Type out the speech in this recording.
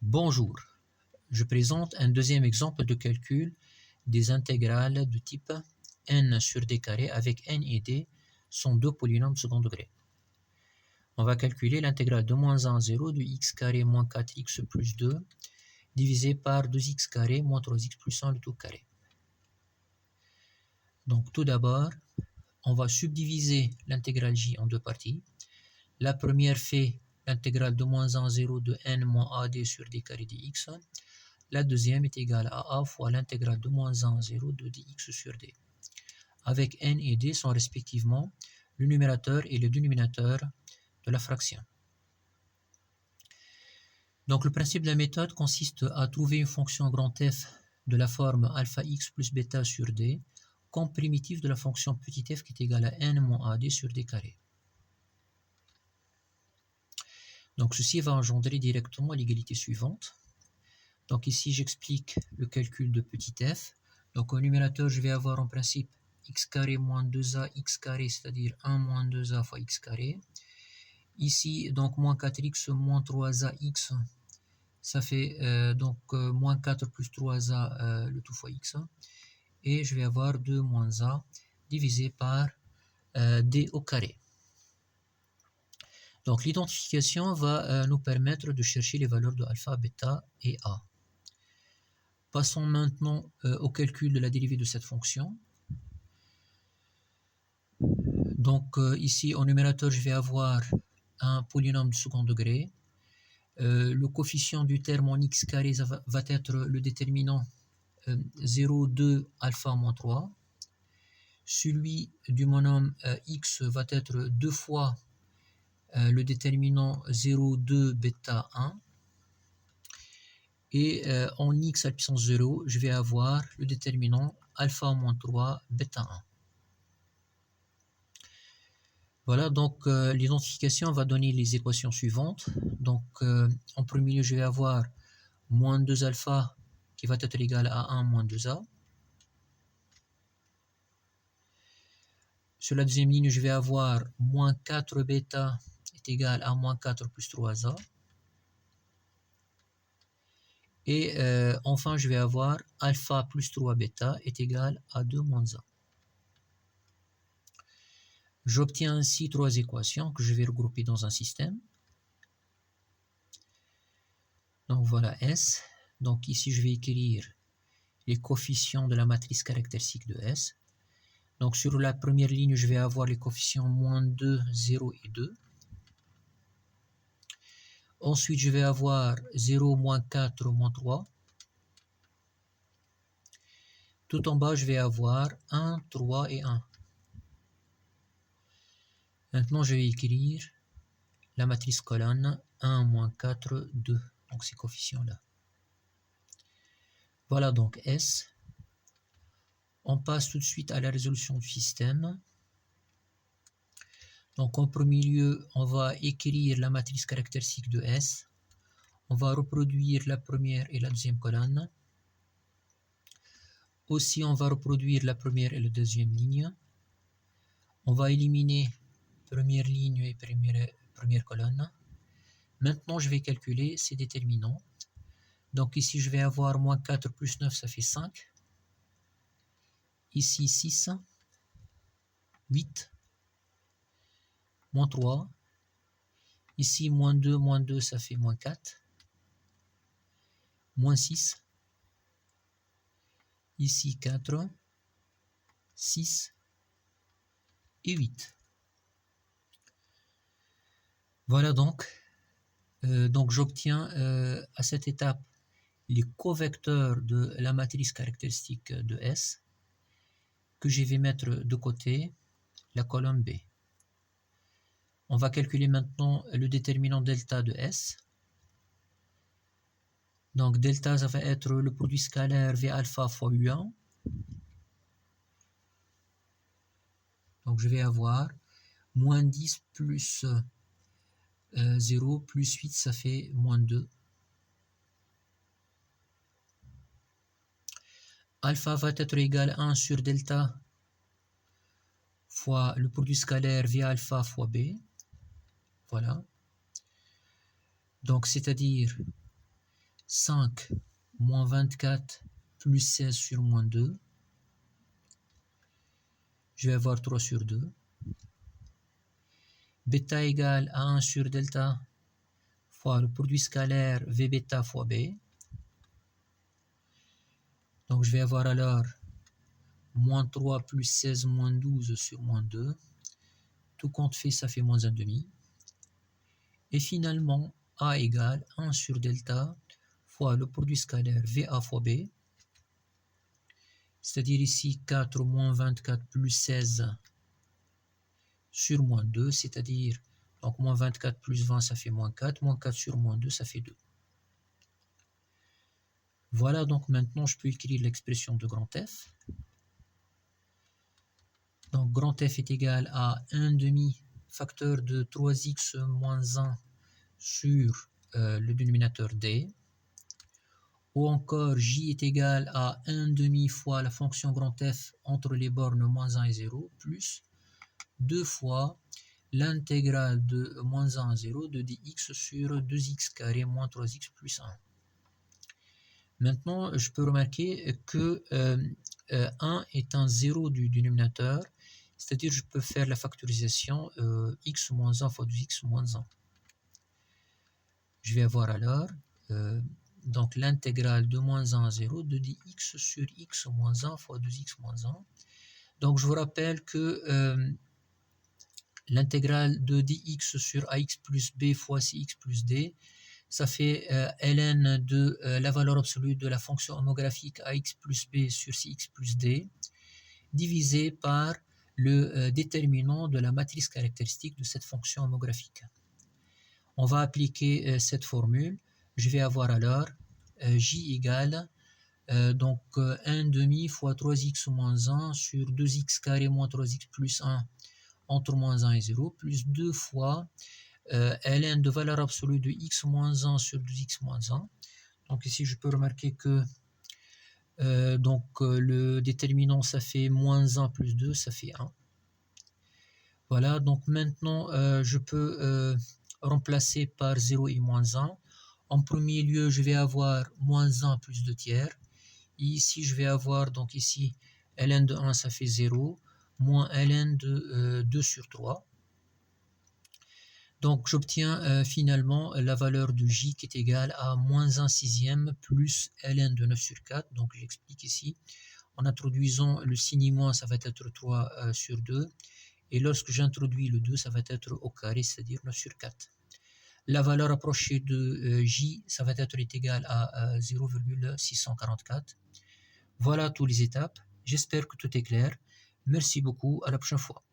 Bonjour, je présente un deuxième exemple de calcul des intégrales de type n sur d carré avec n et d sont deux polynômes second degré. On va calculer l'intégrale de moins 1 à 0 de x carré moins 4x plus 2 divisé par 2x carré moins 3x plus 1 le tout carré. Donc tout d'abord, on va subdiviser l'intégrale j en deux parties. La première fait l'intégrale de moins 1 à 0 de n moins ad sur d carré dx. La deuxième est égale à a fois l'intégrale de moins 1 à 0 de dx sur d, avec n et d sont respectivement le numérateur et le dénominateur de la fraction. Donc le principe de la méthode consiste à trouver une fonction grand F de la forme alpha x plus bêta sur d comme primitive de la fonction petit f qui est égale à n moins ad sur d carré. Donc ceci va engendrer directement l'égalité suivante. Donc ici j'explique le calcul de petit f. Donc au numérateur je vais avoir en principe x carré moins 2a x carré, c'est-à-dire 1 moins 2a fois x carré. Ici donc moins 4x moins 3ax, ça fait moins 4 plus 3a le tout fois x. Et je vais avoir 2 moins a divisé par d au carré. Donc l'identification va nous permettre de chercher les valeurs de alpha, bêta et a. Passons maintenant au calcul de la dérivée de cette fonction. Donc ici au numérateur je vais avoir un polynôme de second degré. Le coefficient du terme en x carré va être le déterminant 0, 2, alpha moins 3. Celui du monôme x va être deux fois le déterminant 0, 2, bêta 1. Et en x à la puissance 0, je vais avoir le déterminant alpha moins 3, bêta 1. Voilà, donc l'identification va donner les équations suivantes. Donc en premier lieu, je vais avoir moins 2 alpha qui va être égal à 1 moins 2a. Sur la deuxième ligne, je vais avoir moins 4 bêta est égal à moins 4 plus 3a. Et enfin, je vais avoir alpha plus 3 bêta est égal à 2 moins a. J'obtiens ainsi trois équations que je vais regrouper dans un système. Donc voilà S. Donc ici, je vais écrire les coefficients de la matrice caractéristique de S. Donc sur la première ligne, je vais avoir les coefficients moins 2, 0 et 2. Ensuite, je vais avoir 0, moins 4, moins 3. Tout en bas, je vais avoir 1, 3 et 1. Maintenant, je vais écrire la matrice colonne 1, moins 4, 2. Donc ces coefficients-là. Voilà donc S. On passe tout de suite à la résolution du système. Donc en premier lieu, on va écrire la matrice caractéristique de S. On va reproduire la première et la deuxième colonne. Aussi, on va reproduire la première et la deuxième ligne. On va éliminer première ligne et première colonne. Maintenant, je vais calculer ces déterminants. Donc ici, je vais avoir moins 4 plus 9, ça fait 5. Ici, 6, 8, moins 3. Ici, moins 2, ça fait moins 4. Moins 6. Ici, 4, 6 et 8. Voilà donc. Donc j'obtiens à cette étape les covecteurs de la matrice caractéristique de S que je vais mettre de côté la colonne B. On va calculer maintenant le déterminant delta de S. Donc delta, ça va être le produit scalaire V alpha fois U1. Donc je vais avoir moins 10 plus 0 plus 8, ça fait moins 2. Alpha va être égal à 1 sur delta fois le produit scalaire V alpha fois B. Voilà. Donc c'est-à-dire 5 moins 24 plus 16 sur moins 2. Je vais avoir 3 sur 2. Bêta égale à 1 sur delta fois le produit scalaire V bêta fois B. Donc je vais avoir alors moins 3 plus 16 moins 12 sur moins 2. Tout compte fait, ça fait moins 1,5. Et finalement, A égale 1 sur delta fois le produit scalaire VA fois B. C'est-à-dire ici 4 moins 24 plus 16 sur moins 2, c'est-à-dire donc moins 24 plus 20, ça fait moins 4. Moins 4 sur moins 2, ça fait 2. Voilà, donc maintenant je peux écrire l'expression de grand F. Donc grand F est égal à 1 demi facteur de 3x moins 1 sur le dénominateur D. Ou encore J est égal à 1 demi fois la fonction grand F entre les bornes moins 1 et 0 plus 2 fois l'intégrale de moins 1 à 0 de dx sur 2x carré moins 3x plus 1. Maintenant, je peux remarquer que 1 est un 0 du dénominateur, c'est-à-dire je peux faire la factorisation x moins 1 fois 2x moins 1. Je vais avoir alors donc l'intégrale de moins 1 à 0 de dx sur x moins 1 fois 2x moins 1. Donc je vous rappelle que l'intégrale de dx sur ax plus b fois cx plus d, ça fait ln de la valeur absolue de la fonction homographique ax plus b sur cx plus d, divisé par le déterminant de la matrice caractéristique de cette fonction homographique. On va appliquer cette formule. Je vais avoir alors j égale donc 1 demi fois 3x moins 1 sur 2x carré moins 3x plus 1 entre moins 1 et 0, plus 2 fois ln de valeur absolue de x moins 1 sur 2x moins 1. Donc ici, je peux remarquer que le déterminant, ça fait moins 1 plus 2, ça fait 1. Voilà, donc maintenant, je peux remplacer par 0 et moins 1. En premier lieu, je vais avoir moins 1 plus 2 tiers. Et ici, je vais avoir, donc ici, ln de 1, ça fait 0, moins ln de 2 sur 3. Donc, j'obtiens finalement la valeur de j qui est égale à moins 1 sixième plus ln de 9 sur 4. Donc, j'explique ici. En introduisant le signe moins, ça va être 3 sur 2. Et lorsque j'introduis le 2, ça va être au carré, c'est-à-dire 9 sur 4. La valeur approchée de j, ça va être égal à 0,644. Voilà toutes les étapes. J'espère que tout est clair. Merci beaucoup. À la prochaine fois.